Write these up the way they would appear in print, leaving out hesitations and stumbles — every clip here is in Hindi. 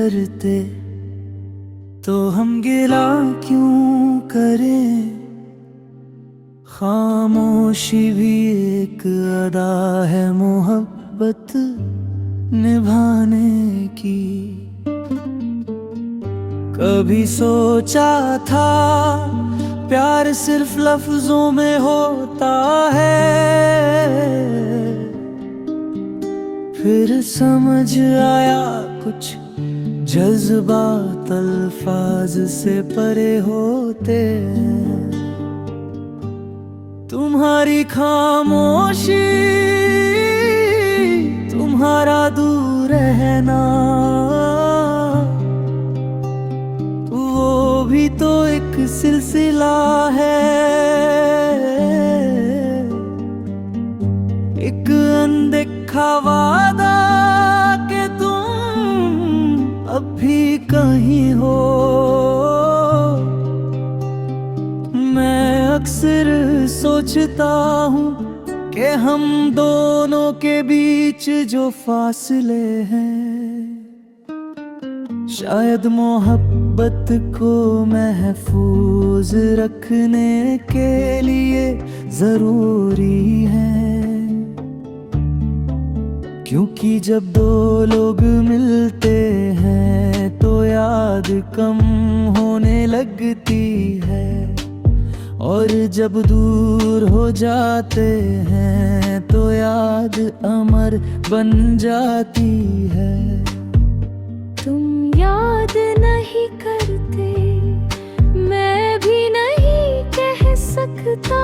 करते तो हम गिला क्यों करें। खामोशी भी एक अदा है मोहब्बत निभाने की। कभी सोचा था प्यार सिर्फ लफ्जों में होता है, फिर समझ आया कुछ जज्बात अल्फाज से परे होते हैं। तुम्हारी खामोशी, तुम्हारा दूर रहना, वो भी तो एक सिलसिला है। एक अनदेखा वादा कि तुम अब भी कहीं हो। मैं अक्सर सोचता हूँ कि हम दोनों के बीच जो फासले हैं, शायद मोहब्बत को महफूज रखने के लिए जरूरी है। क्योंकि जब दो लोग मिलते हैं तो याद कम होने लगती है, और जब दूर हो जाते हैं तो याद अमर बन जाती है। तुम याद नहीं करते, मैं भी नहीं कह सकता,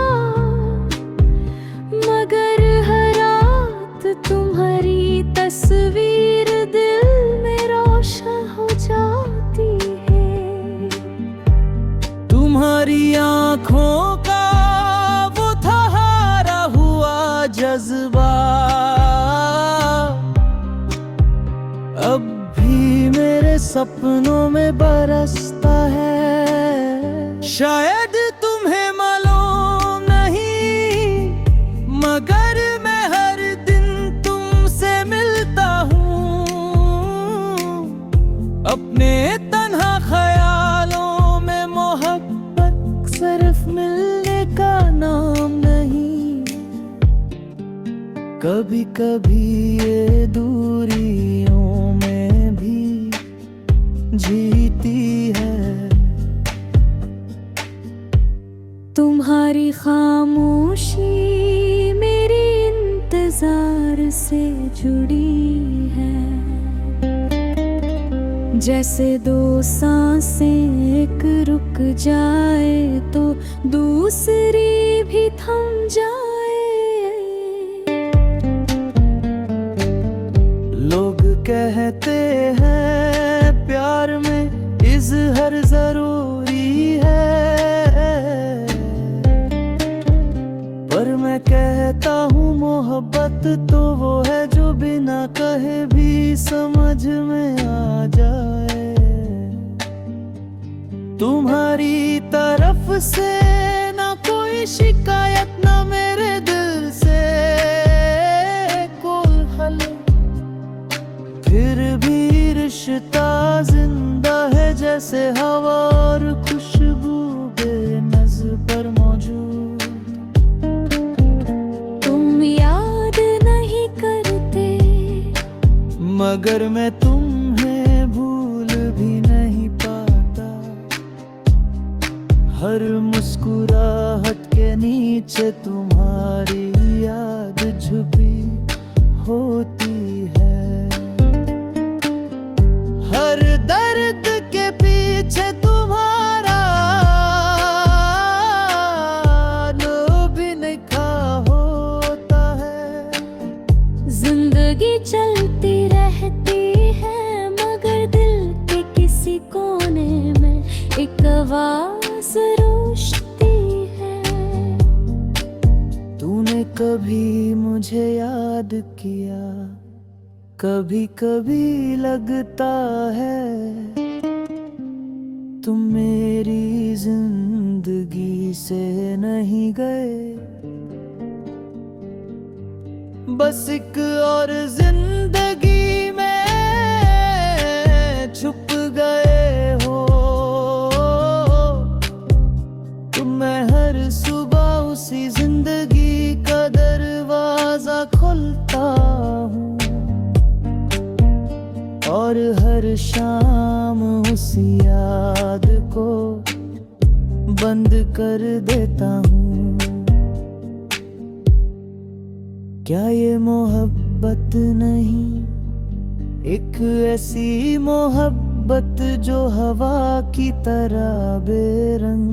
मगर हर रात तुम्हारी तस्वीर दिल में रोशन हो जाती है। तुम्हारी आँखों का वो था हारा हुआ जज्बा अब भी मेरे सपनों में बरसता है। शायद तुम्हें मालूम नहीं, मगर मैं हर दिन तुमसे मिलता हूँ। अपने तन्हा ख्यालों में मोहब्बत सिर्फ मिलने का नाम नहीं। कभी कभी ये दूरियों में भी जीती है। तुम्हारी खामोशी मेरे इंतजार से जुड़ी है, जैसे दो सांसें एक रुक जाए तो दूसरी भी थम जाए। लोग कहते हैं प्यार में इज़हार जरूरी है, पर मैं कहता हूँ मोहब्बत तो वो है जो बिना कहे भी समझ में आ जाए। तुम्हारी तरफ से ना कोई शिकायत, ना मेरे दिल से कोई हल, फिर भी रिश्ता जिंदा है जैसे हवा और खुशबू बेनज़र पर मौजूद। तुम याद नहीं करते, मगर मैं तुम्हें भूल भी नहीं पाता। हर मुस्कुराहट के नीचे तुम्हारी याद छुपी होती है। हर दर्द के पीछे तुम्हारा लोभ लिखा होता है। जिंदगी चलती रहती है, मगर दिल के किसी कोने में एक आवाज रोशती है। तूने कभी मुझे याद किया, कभी कभी लगता है तुम मेरी जिंदगी से नहीं गए। बस एक और जिंदगी में छुप बंद कर देता हूँ। क्या ये मोहब्बत नहीं, एक ऐसी मोहब्बत जो हवा की तरह बेरंग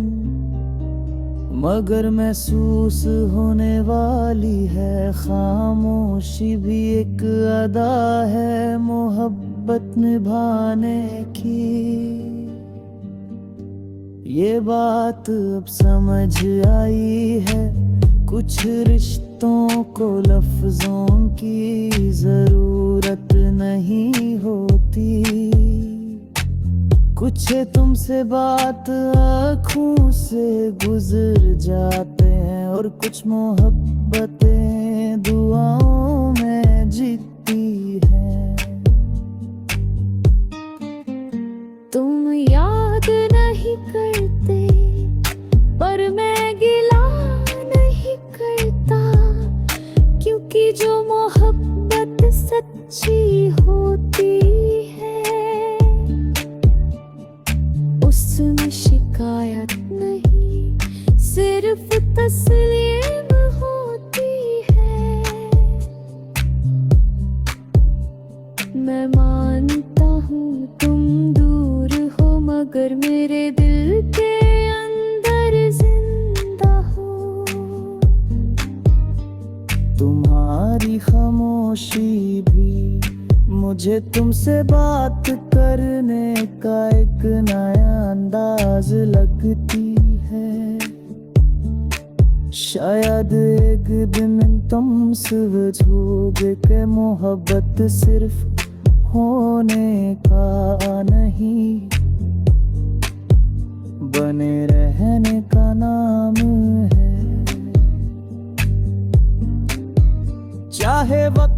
मगर महसूस होने वाली है। खामोशी भी एक अदा है मोहब्बत निभाने की। ये बात अब समझ आई है, कुछ रिश्तों को लफ्जों की जरूरत नहीं होती। कुछ तुमसे बात आँखों से गुजर जाते हैं और कुछ मोहब्बतें दुआओं में जीती हैं। तुम याद नहीं करते पर मैं गिला नहीं करता, क्योंकि जो मोहब्बत सच्ची होती है उसमें शिकायत नहीं, सिर्फ तस्लीम होती है। मैं मानता हूँ तुम दूर हो मगर मेरे दिल के अंदर जिंदा हो। तुम्हारी खामोशी भी मुझे तुमसे बात करने का एक नया अंदाज लगती है। शायद एक दिन तुम समझोगे कि मोहब्बत सिर्फ होने का नहीं, बने रहने का नाम है। चाहे वक्त